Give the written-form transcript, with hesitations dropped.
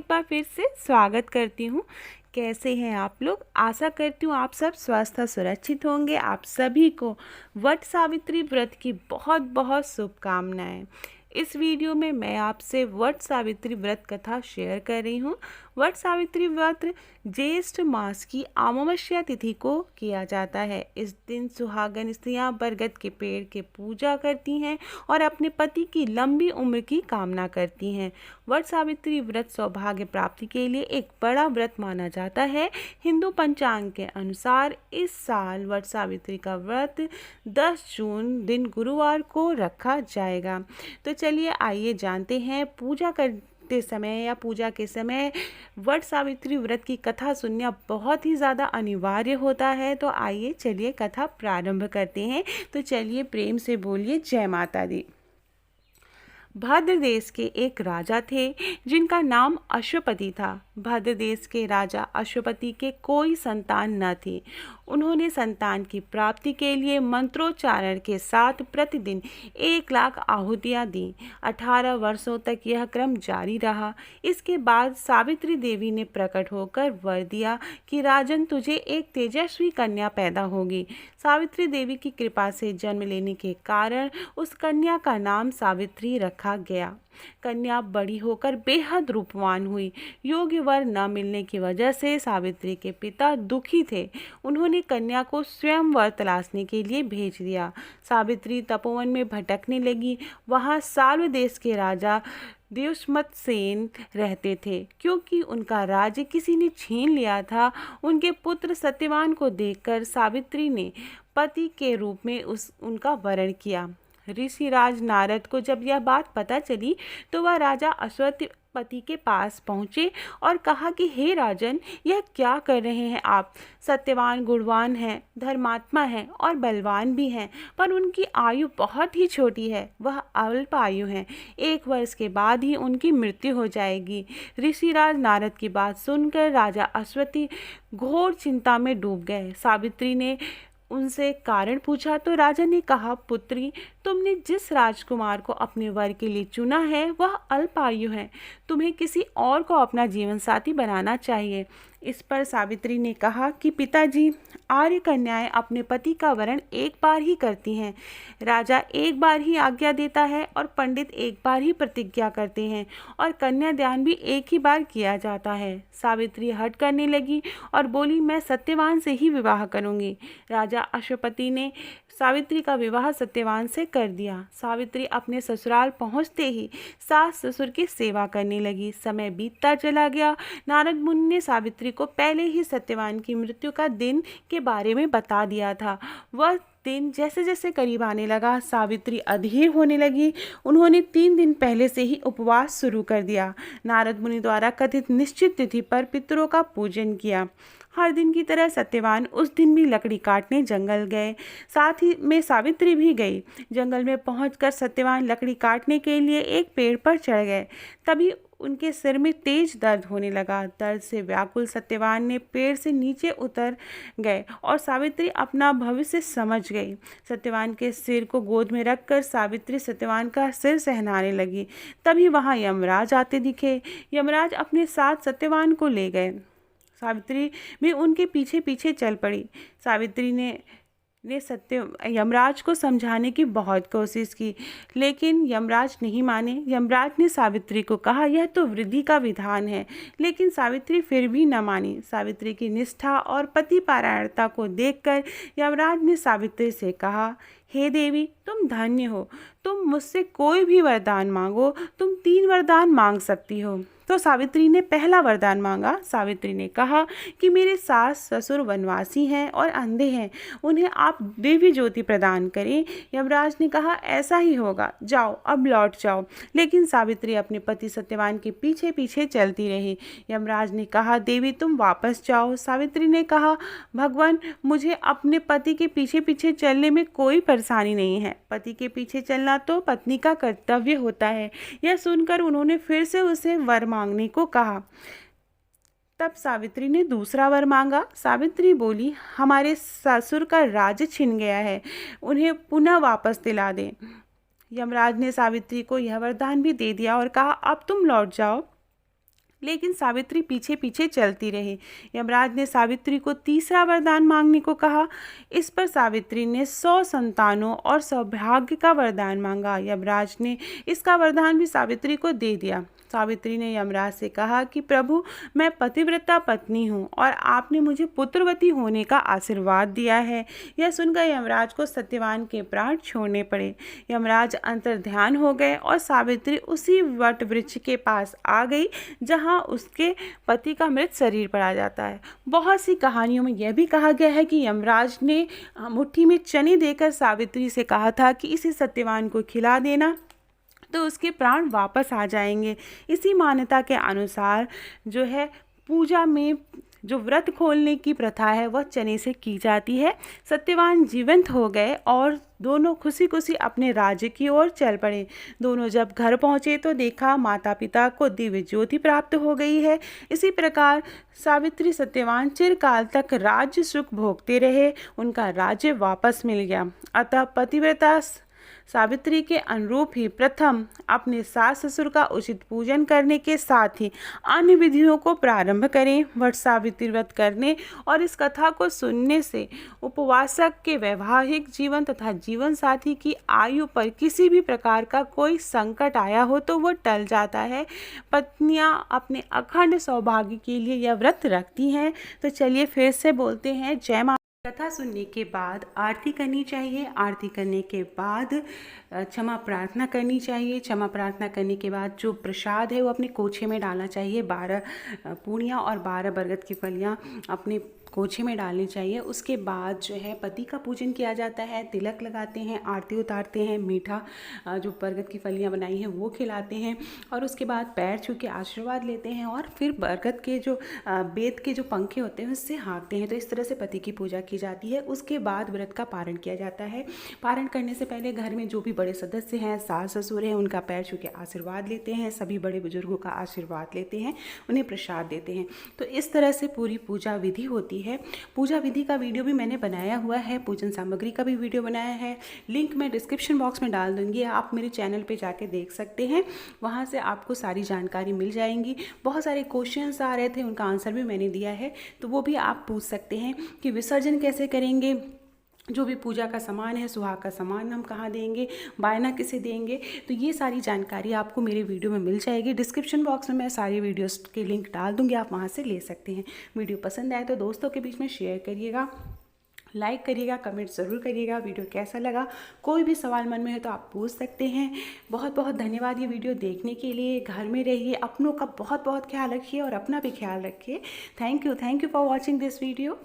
एक बार फिर से स्वागत करती हूँ। कैसे हैं आप लोग? आशा करती हूँ आप सब स्वस्थ और सुरक्षित होंगे। आप सभी को वट सावित्री व्रत की बहुत बहुत शुभकामनाएं। इस वीडियो में मैं आपसे वट सावित्री व्रत कथा शेयर कर रही हूँ। वट सावित्री व्रत ज्येष्ठ मास की अमावस्या तिथि को किया जाता है। इस दिन सुहागन स्त्रियां बरगद के पेड़ की पूजा करती हैं और अपने पति की लंबी उम्र की कामना करती हैं। वट सावित्री व्रत सौभाग्य प्राप्ति के लिए एक बड़ा व्रत माना जाता है। हिंदू पंचांग के अनुसार इस साल वट सावित्री का व्रत 10 जून दिन गुरुवार को रखा जाएगा। तो चलिए आइए जानते हैं पूजा करते समय या पूजा के समय वट सावित्री व्रत की कथा सुनना बहुत ही ज़्यादा अनिवार्य होता है। तो आइए चलिए कथा प्रारंभ करते हैं। तो चलिए प्रेम से बोलिए जय माता दी। भद्र देश के एक राजा थे जिनका नाम अश्वपति था। भद्र देश के राजा अश्वपति के कोई संतान न थी। उन्होंने संतान की प्राप्ति के लिए मंत्रोच्चारण के साथ प्रतिदिन 1,00,000 आहुतियाँ दी। 18 वर्षों तक यह क्रम जारी रहा। इसके बाद सावित्री देवी ने प्रकट होकर वर दिया कि राजन तुझे एक तेजस्वी कन्या पैदा होगी। सावित्री देवी की कृपा से जन्म लेने के कारण उस कन्या का नाम सावित्री रखा गया। कन्या बड़ी होकर बेहद रूपवान हुई। योग्य वर न मिलने की वजह से सावित्री के पिता दुखी थे। उन्होंने कन्या को स्वयं वर तलाशने के लिए भेज दिया। सावित्री तपोवन में भटकने लगी। वहाँ साल्व देश के राजा देवस्मत सेन रहते थे। क्योंकि उनका राज्य किसी ने छीन लिया था, उनके पुत्र सत्यवान को देखकर सावित्री ने पति के रूप में उनका वरण किया। ऋषिराज नारद को जब यह बात पता चली तो वह राजा अश्वपति के पास पहुँचे और कहा कि हे राजन, यह क्या कर रहे हैं आप? सत्यवान गुणवान हैं, धर्मात्मा हैं और बलवान भी हैं, पर उनकी आयु बहुत ही छोटी है। वह अल्प आयु हैं। 1 वर्ष के बाद ही उनकी मृत्यु हो जाएगी। ऋषिराज नारद की बात सुनकर राजा अश्वपति घोर चिंता में डूब गए। सावित्री ने उनसे कारण पूछा तो राजा ने कहा, पुत्री, तुमने जिस राजकुमार को अपने वर के लिए चुना है वह अल्पायु है। तुम्हें किसी और को अपना जीवन साथी बनाना चाहिए। इस पर सावित्री ने कहा कि पिताजी, आर्य कन्याएं अपने पति का वरण एक बार ही करती हैं। राजा एक बार ही आज्ञा देता है और पंडित एक बार ही प्रतिज्ञा करते हैं और कन्यादान भी एक ही बार किया जाता है। सावित्री हट करने लगी और बोली, मैं सत्यवान से ही विवाह करूंगी। राजा अश्वपति ने सावित्री का विवाह सत्यवान से कर दिया। सावित्री अपने ससुराल पहुंचते ही सास ससुर की सेवा करने लगी। समय बीतता चला गया। नारद मुनि ने सावित्री को पहले ही सत्यवान की मृत्यु का दिन के बारे में बता दिया था। वह दिन जैसे जैसे करीब आने लगा, सावित्री अधीर होने लगी। उन्होंने 3 दिन पहले से ही उपवास शुरू कर दिया। नारद मुनि द्वारा कथित निश्चित तिथि पर पितरों का पूजन किया। हर दिन की तरह सत्यवान उस दिन भी लकड़ी काटने जंगल गए। साथ ही में सावित्री भी गई। जंगल में पहुंचकर सत्यवान लकड़ी काटने के लिए एक पेड़ पर चढ़ गए। तभी उनके सिर में तेज दर्द होने लगा। दर्द से व्याकुल सत्यवान ने पेड़ से नीचे उतर गए और सावित्री अपना भविष्य समझ गई। सत्यवान के सिर को गोद में रखकर सावित्री सत्यवान का सिर सहनाने लगी। तभी वहाँ यमराज आते दिखे। यमराज अपने साथ सत्यवान को ले गए। सावित्री भी उनके पीछे पीछे चल पड़ी। सावित्री ने यमराज को समझाने की बहुत कोशिश की, लेकिन यमराज नहीं माने। यमराज ने सावित्री को कहा, यह तो वृद्धि का विधान है, लेकिन सावित्री फिर भी न मानी। सावित्री की निष्ठा और पतिपरायणता को देखकर यमराज ने सावित्री से कहा, हे देवी, तुम धन्य हो। तुम मुझसे कोई भी वरदान मांगो, तुम 3 वरदान मांग सकती हो। तो सावित्री ने पहला वरदान मांगा। सावित्री ने कहा कि मेरे सास ससुर वनवासी हैं और अंधे हैं, उन्हें आप दिव्य ज्योति प्रदान करें। यमराज ने कहा, ऐसा ही होगा, जाओ अब लौट जाओ। लेकिन सावित्री अपने पति सत्यवान के पीछे पीछे चलती रही। यमराज ने कहा, देवी तुम वापस जाओ। सावित्री ने कहा, भगवान, मुझे अपने पति के पीछे पीछे चलने में कोई परेशानी नहीं है। पति के पीछे चलना तो पत्नी का कर्तव्य होता है। यह सुनकर उन्होंने फिर से उसे वर मांगने को कहा। तब सावित्री ने दूसरा वर मांगा। सावित्री बोली, हमारे ससुर का राज्य छिन गया है, उन्हें पुनः वापस दिला दें। यमराज ने सावित्री को यह वरदान भी दे दिया और कहा, अब तुम लौट जाओ। लेकिन सावित्री पीछे पीछे चलती रही। यमराज ने सावित्री को तीसरा वरदान मांगने को कहा। इस पर सावित्री ने 100 संतानों और सौभाग्य का वरदान मांगा। यमराज ने इसका वरदान भी सावित्री को दे दिया। सावित्री ने यमराज से कहा कि प्रभु, मैं पतिव्रता पत्नी हूँ और आपने मुझे पुत्रवती होने का आशीर्वाद दिया है। यह सुनकर यमराज को सत्यवान के प्राण छोड़ने पड़े। यमराज अंतर्ध्यान हो गए और सावित्री उसी वट वृक्ष के पास आ गई जहाँ उसके पति का मृत शरीर पड़ा जाता है। बहुत सी कहानियों में यह भी कहा गया है कि यमराज ने मुट्ठी में चने देकर सावित्री से कहा था कि इसे सत्यवान को खिला देना तो उसके प्राण वापस आ जाएंगे। इसी मान्यता के अनुसार जो है पूजा में जो व्रत खोलने की प्रथा है वह चने से की जाती है। सत्यवान जीवंत हो गए और दोनों खुशी खुशी अपने राज्य की ओर चल पड़े। दोनों जब घर पहुँचे तो देखा माता पिता को दिव्य ज्योति प्राप्त हो गई है। इसी प्रकार सावित्री सत्यवान चिरकाल तक राज्य सुख भोगते रहे। उनका राज्य वापस मिल गया। अतः पतिव्रता सावित्री के अनुरूप ही प्रथम अपने सास ससुर का उचित पूजन करने के साथ ही अन्य विधियों को प्रारंभ करें। वट सावित्री व्रत करने और इस कथा को सुनने से उपवासक के वैवाहिक जीवन तथा जीवन साथी की आयु पर किसी भी प्रकार का कोई संकट आया हो तो वो टल जाता है। पत्नियां अपने अखंड सौभाग्य के लिए यह व्रत रखती हैं। तो चलिए फिर से बोलते हैं जय माता। कथा सुनने के बाद आरती करनी चाहिए। आरती करने के बाद क्षमा प्रार्थना करनी चाहिए। क्षमा प्रार्थना करने के बाद जो प्रसाद है वो अपने कोछे में डालना चाहिए। 12 पूड़ियाँ और 12 बरगद की फलियाँ अपने कोछे में डालनी चाहिए। उसके बाद जो है पति का पूजन किया जाता है, तिलक लगाते हैं, आरती उतारते हैं, मीठा जो बरगद की फलियाँ बनाई हैं वो खिलाते हैं और उसके बाद पैर छू के आशीर्वाद लेते हैं और फिर बरगद के जो बेत के जो पंखे होते हैं उससे हाँकते हैं। तो इस तरह से पति की पूजा की जाती है। उसके बाद व्रत का पारण किया जाता है। पारण करने से पहले घर में जो भी बड़े सदस्य हैं, सास ससुर हैं, उनका पैर छू के आशीर्वाद लेते हैं। सभी बड़े बुजुर्गों का आशीर्वाद लेते हैं, उन्हें प्रसाद देते हैं। तो इस तरह से पूरी पूजा विधि होती है। पूजा विधि का वीडियो भी मैंने बनाया हुआ है, पूजन सामग्री का भी वीडियो बनाया है। लिंक मैं डिस्क्रिप्शन बॉक्स में डाल दूंगी, आप मेरे चैनल पे जाके देख सकते हैं। वहाँ से आपको सारी जानकारी मिल जाएंगी। बहुत सारे क्वेश्चंस आ रहे थे, उनका आंसर भी मैंने दिया है, तो वो भी आप पूछ सकते हैं कि विसर्जन कैसे करेंगे, जो भी पूजा का सामान है, सुहाग का सामान हम कहाँ देंगे, बायना किसे देंगे। तो ये सारी जानकारी आपको मेरे वीडियो में मिल जाएगी। डिस्क्रिप्शन बॉक्स में मैं सारी वीडियोस के लिंक डाल दूँगी, आप वहाँ से ले सकते हैं। वीडियो पसंद आए तो दोस्तों के बीच में शेयर करिएगा, लाइक करिएगा, कमेंट ज़रूर करिएगा। वीडियो कैसा लगा, कोई भी सवाल मन में है तो आप पूछ सकते हैं। बहुत बहुत धन्यवाद ये वीडियो देखने के लिए। घर में रहिए, अपनों का बहुत बहुत ख्याल रखिए और अपना भी ख्याल रखिए। Thank you for watching this video.